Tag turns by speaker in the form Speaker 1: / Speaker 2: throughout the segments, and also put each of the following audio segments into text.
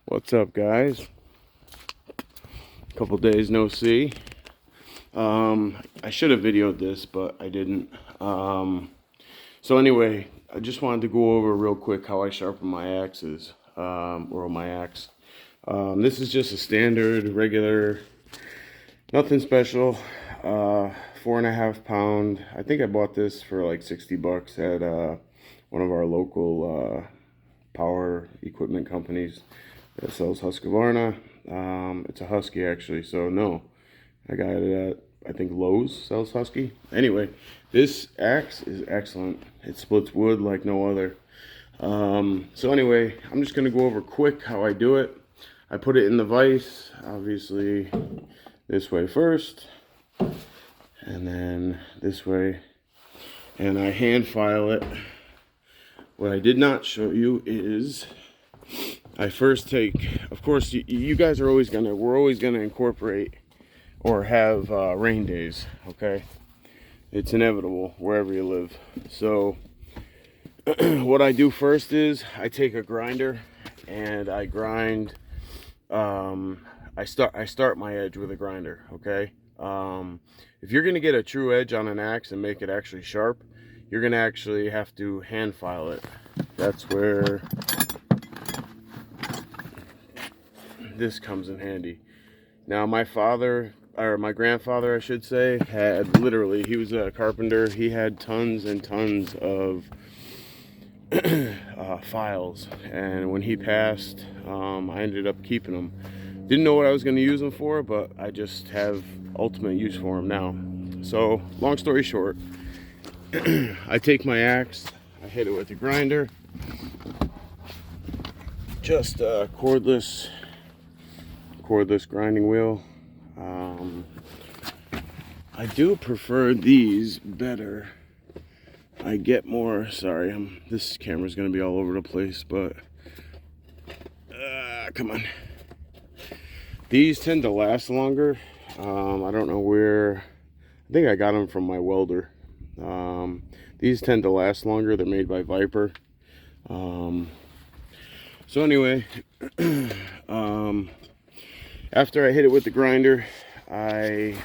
Speaker 1: What's up, guys? Couple days no see. I should have videoed this, but I didn't. So anyway, I just wanted to go over real quick how I sharpen my axes, or my axe. This is just a standard, regular, nothing special. 4.5 pound. I think I bought this for like 60 bucks at one of our local power equipment companies that sells Husqvarna. It's a Husky actually, so no, I got it at, I think Lowe's sells Husky. Anyway, this axe is excellent. It splits wood like no other. So anyway, I'm just gonna go over quick how I do it. I put it in the vise, obviously this way first, and then this way, and I hand file it. What I did not show you is I first take, of course, you guys are always we're always gonna incorporate or have rain days, okay? It's inevitable wherever you live. So what I do first is I take a grinder and I grind. I start my edge with a grinder, okay? If you're gonna get a true edge on an axe and make it actually sharp, you're gonna actually have to hand file it. That's where this comes in handy. Now my grandfather, I should say, had literally, he was a carpenter. He had tons and tons of files, and when he passed, I ended up keeping them. Didn't know what I was going to use them for, but I just have ultimate use for them now. So long story short, I take my axe, I hit it with a grinder, just a cordless grinding wheel. I do prefer these better. I get more, sorry, this camera's gonna be all over the place, but come on. These tend to last longer. I don't know where, I think I got them from my welder. These tend to last longer. They're made by Viper. So anyway, after I hit it with the grinder, I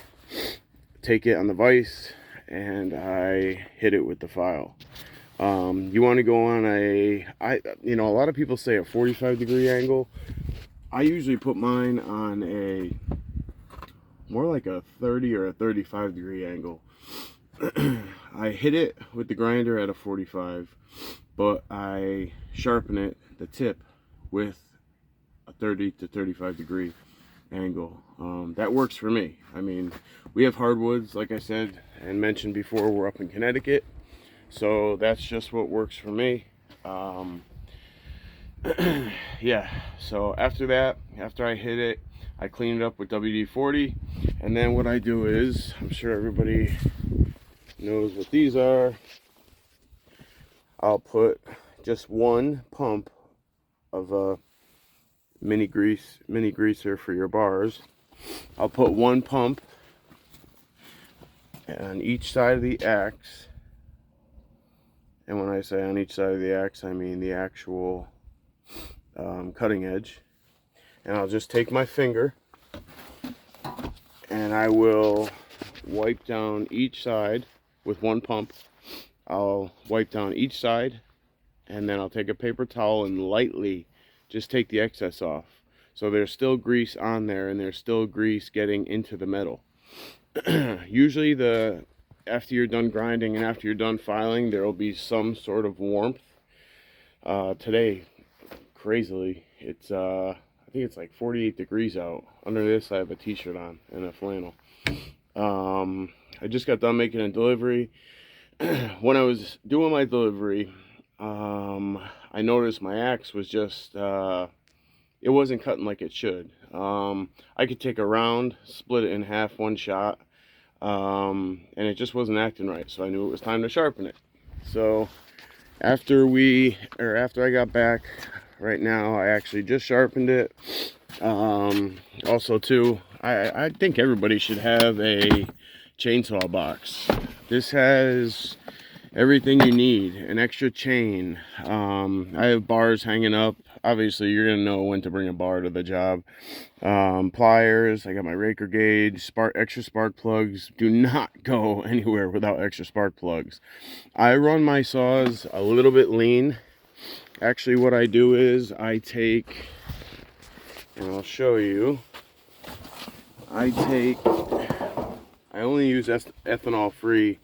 Speaker 1: take it on the vise and I hit it with the file. You want to go on a lot of people say a 45-degree angle. I usually put mine on a more like a 30 or a 35-degree angle. I hit it with the grinder at a 45, but I sharpen it, the tip, with a 30 to 35-degree angle. That works for me. I mean, we have hardwoods, like I said and mentioned before. We're up in Connecticut, so that's just what works for me. Yeah, so after I hit it, I clean it up with WD-40, and then what I do is, I'm sure everybody knows what these are, I'll put just one pump of a mini greaser for your bars. I'll put one pump on each side of the axe, and when I say on each side of the axe, I mean the actual cutting edge. And I'll just take my finger and I will wipe down each side with one pump. I'll wipe down each side, and then I'll take a paper towel and lightly just take the excess off. So there's still grease on there, and there's still grease getting into the metal. Usually after you're done grinding and after you're done filing, there will be some sort of warmth. Today, crazily, it's I think it's like 48 degrees out. Under this I have a t-shirt on and a flannel. I just got done making a delivery. When I was doing my delivery, I noticed my axe was just it wasn't cutting like it should. I could take a round, split it in half, one shot, and it just wasn't acting right, so I knew it was time to sharpen it. So after I got back right now, I actually just sharpened it. Also too, I think everybody should have a chainsaw box. This has everything you need. An extra chain. I have bars hanging up. obviously you're gonna know when to bring a bar to the job. Pliers, I got my raker gauge, extra spark plugs. Do not go anywhere without extra spark plugs. I run my saws a little bit lean. Actually, what I do is I take, and I'll show you, I only use ethanol free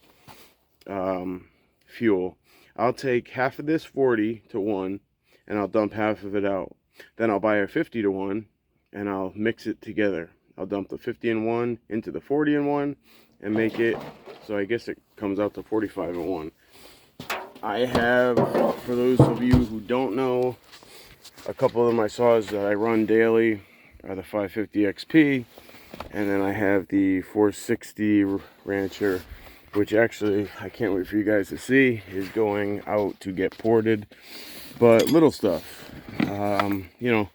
Speaker 1: fuel. I'll take half of this 40 to 1 and I'll dump half of it out. Then I'll buy a 50 to 1 and I'll mix it together. I'll dump the 50 in 1 into the 40 in 1 and make it, so I guess it comes out to 45 in 1. I have, for those of you who don't know, a couple of my saws that I run daily are the 550 XP, and then I have the 460 Rancher, which actually I can't wait for you guys to see, is going out to get ported. But little stuff, you know,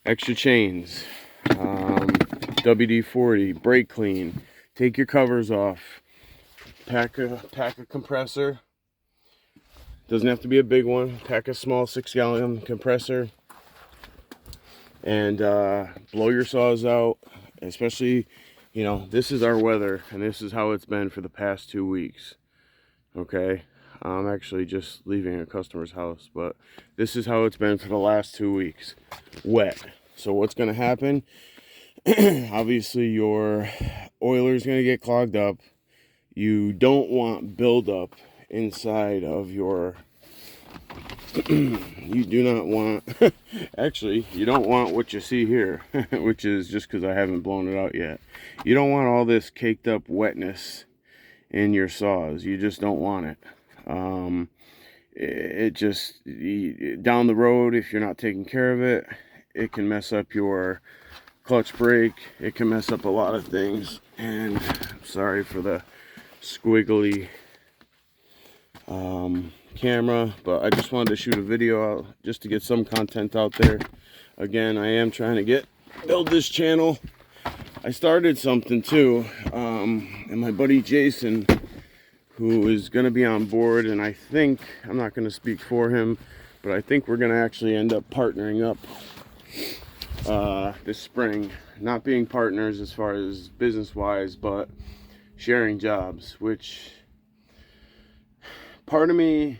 Speaker 1: extra chains, WD-40, brake clean, take your covers off, pack a compressor. Doesn't have to be a big one. Pack a small 6-gallon compressor and blow your saws out. Especially, you know, this is our weather and this is how it's been for the past 2 weeks. Okay, I'm actually just leaving a customer's house, but this is how it's been for the last 2 weeks. Wet. So what's going to happen? Obviously, your oiler is going to get clogged up. You don't want buildup inside of your you do not want actually you don't want what you see here, which is just because I haven't blown it out yet. You don't want all this caked up wetness in your saws. You just don't want it. It just, down the road, if you're not taking care of it, it can mess up your clutch brake. It can mess up a lot of things. And I'm sorry for the squiggly camera, but I just wanted to shoot a video out just to get some content out there. Again, I am trying to build this channel. I started something too, and my buddy Jason, who is going to be on board, and I think, I'm not going to speak for him, but I think we're going to actually end up partnering up this spring. Not being partners as far as business wise, but sharing jobs, which part of me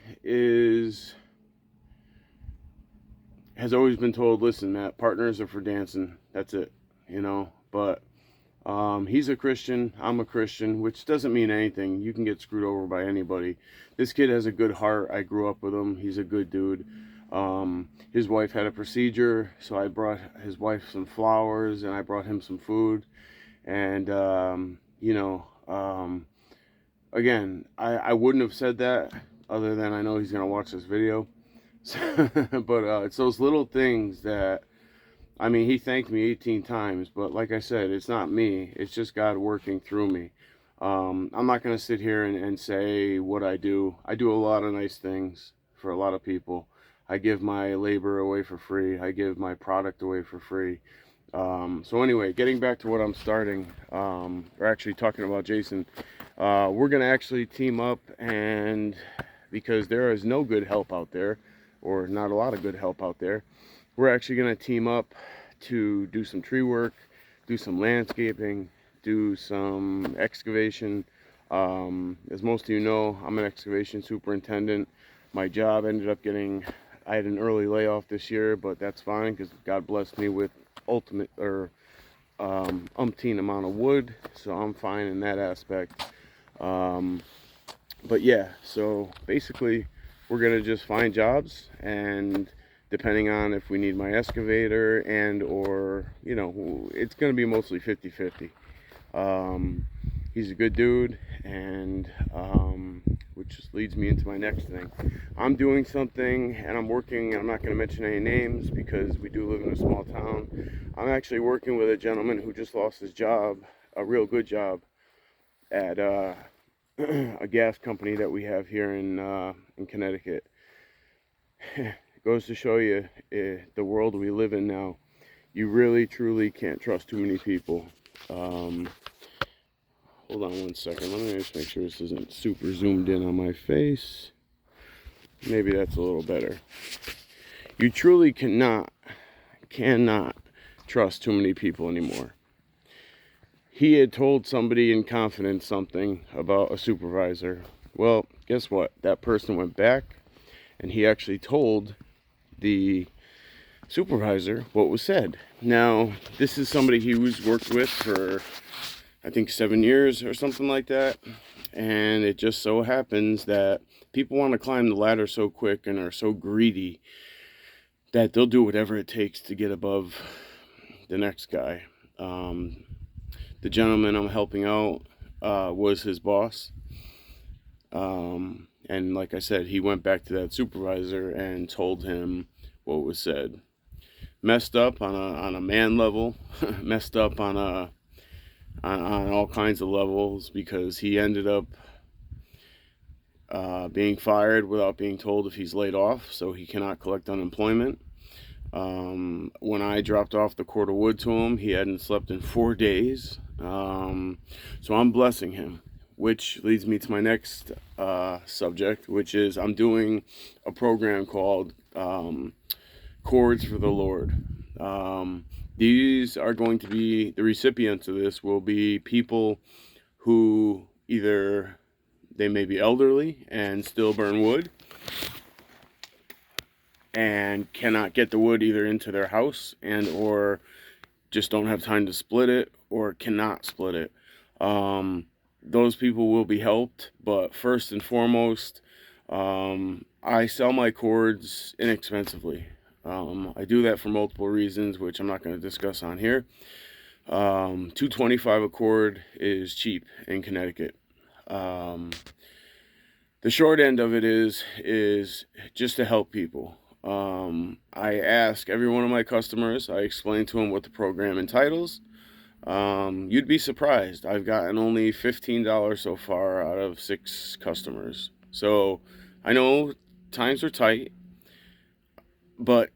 Speaker 1: has always been told, listen, Matt, partners are for dancing, that's it, you know. But he's a Christian, I'm a Christian, which doesn't mean anything. You can get screwed over by anybody. This kid has a good heart. I grew up with him. He's a good dude. His wife had a procedure, so I brought his wife some flowers and I brought him some food. And you know, again, I wouldn't have said that other than I know he's gonna watch this video. But it's those little things that, I mean, he thanked me 18 times, but like I said, it's not me. It's just God working through me. I'm not going to sit here and say what I do. I do a lot of nice things for a lot of people. I give my labor away for free. I give my product away for free. So anyway, getting back to what I'm starting, or actually talking about Jason, we're going to actually team up, and because there is no good help out there, or not a lot of good help out there, we're actually going to team up to do some tree work, do some landscaping, do some excavation. As most of you know, I'm an excavation superintendent. My job ended up I had an early layoff this year, but that's fine because God blessed me with umpteen amount of wood, so I'm fine in that aspect. But yeah, so basically we're going to just find jobs, and depending on if we need my excavator and or, you know, it's going to be mostly 50-50. He's a good dude, and which just leads me into my next thing. I'm doing something, and I'm working, I'm not going to mention any names because we do live in a small town. I'm actually working with a gentleman who just lost his job, a real good job, at a gas company that we have here in Connecticut. It goes to show you the world we live in now. You really, truly can't trust too many people. Hold on one second. Let me just make sure this isn't super zoomed in on my face. Maybe that's a little better. You truly cannot trust too many people anymore. He had told somebody in confidence something about a supervisor. Well, guess what? That person went back and he actually told the supervisor what was said. Now, this is somebody he was worked with for, I think, 7 years or something like that. And it just so happens that people want to climb the ladder so quick and are so greedy that they'll do whatever it takes to get above the next guy. The gentleman I'm helping out was his boss. And like I said, he went back to that supervisor and told him what was said. Messed up on a man level, messed up on all kinds of levels, because he ended up being fired without being told if he's laid off, so he cannot collect unemployment. When I dropped off the cord of wood to him, he hadn't slept in 4 days. So I'm blessing him, which leads me to my next subject, which is I'm doing a program called Chords for the Lord. These are going to be, the recipients of this will be people who either they may be elderly and still burn wood and cannot get the wood either into their house and or just don't have time to split it or cannot split it. Those people will be helped, but first and foremost, I sell my cords inexpensively. I do that for multiple reasons, which I'm not going to discuss on here. $2.25 a cord is cheap in Connecticut. The short end of it is just to help people. I ask every one of my customers, I explain to them what the program entitles. You'd be surprised. I've gotten only $15 so far out of 6 customers. So I know times are tight, but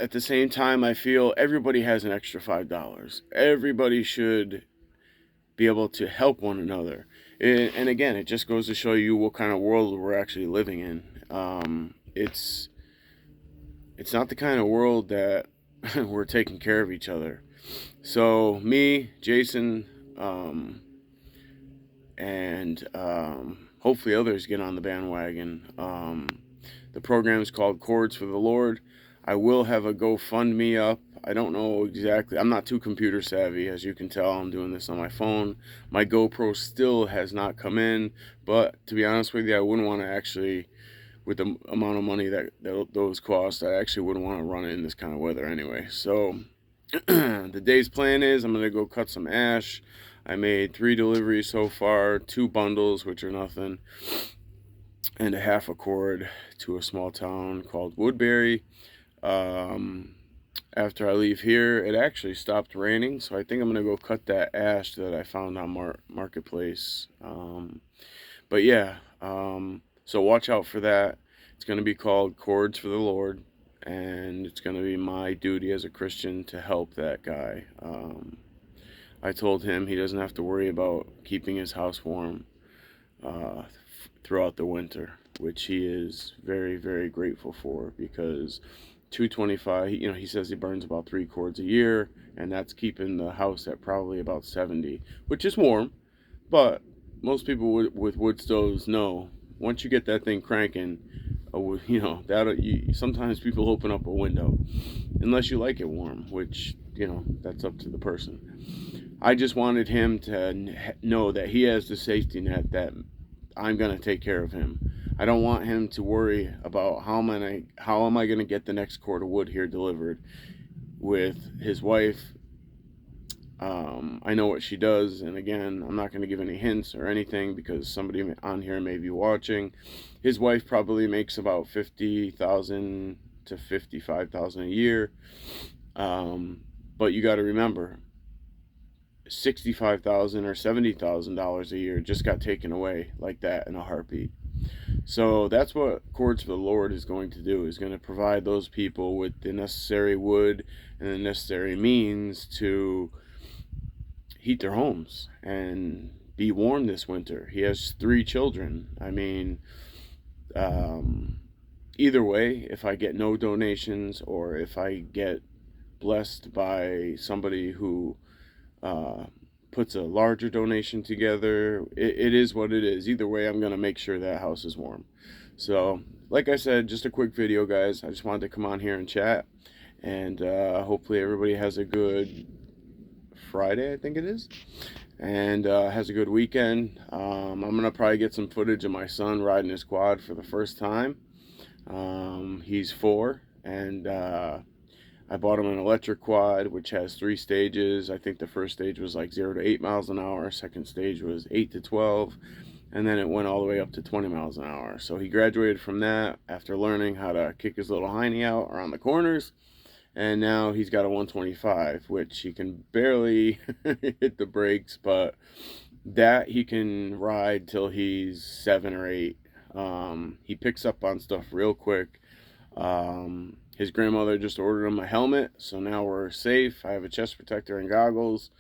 Speaker 1: at the same time, I feel everybody has an extra $5. Everybody should be able to help one another. And again, it just goes to show you what kind of world we're actually living in. It's not the kind of world that we're taking care of each other. So me, Jason, and hopefully others get on the bandwagon. The program is called Chords for the Lord. I will have a GoFundMe up. I don't know exactly. I'm not too computer savvy, as you can tell. I'm doing this on my phone. My GoPro still has not come in, but to be honest with you, I wouldn't want to actually, with the amount of money that those cost, I actually wouldn't want to run it in this kind of weather anyway. So the day's plan is I'm going to go cut some ash. I made 3 deliveries so far, 2 bundles, which are nothing, and a half a cord to a small town called Woodbury. After I leave here, it actually stopped raining, so I think I'm going to go cut that ash that I found on Marketplace. But yeah, so watch out for that. It's going to be called Chords for the Lord, and it's going to be my duty as a Christian to help that guy. I told him he doesn't have to worry about keeping his house warm throughout the winter, which he is very, very grateful for, because 225, he says he burns about 3 cords a year, and that's keeping the house at probably about 70, which is warm. But most people with wood stoves know once you get that thing cranking, sometimes people open up a window unless you like it warm, which that's up to the person. I just wanted him to know that he has the safety net, that I'm going to take care of him. I don't want him to worry about how am I going to get the next cord of wood here delivered. With his wife, I know what she does, and again, I'm not going to give any hints or anything because somebody on here may be watching. His wife probably makes about $50,000 to $55,000 a year, but you got to remember, $65,000 or $70,000 a year just got taken away like that in a heartbeat. So that's what Chords for the Lord is going to do, is going to provide those people with the necessary wood and the necessary means to heat their homes and be warm this winter. He has 3 children. I mean, either way, if I get no donations or if I get blessed by somebody who puts a larger donation together, it is what it is. Either way, I'm going to make sure that house is warm. So, like I said, just a quick video, guys. I just wanted to come on here and chat. And hopefully everybody has a good Friday, I think it is. And has a good weekend. I'm going to probably get some footage of my son riding his quad for the first time. He's 4, and I bought him an electric quad, which has 3 stages. I think the first stage was like 0 to 8 miles an hour. Second stage was 8 to 12. And then it went all the way up to 20 miles an hour. So he graduated from that after learning how to kick his little hiney out around the corners. And now he's got a 125, which he can barely hit the brakes, but that he can ride till he's 7 or 8. He picks up on stuff real quick. His grandmother just ordered him a helmet, so now we're safe. I have a chest protector and goggles.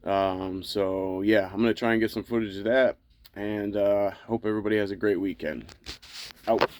Speaker 1: So yeah, I'm gonna try and get some footage of that, and hope everybody has a great weekend. Out.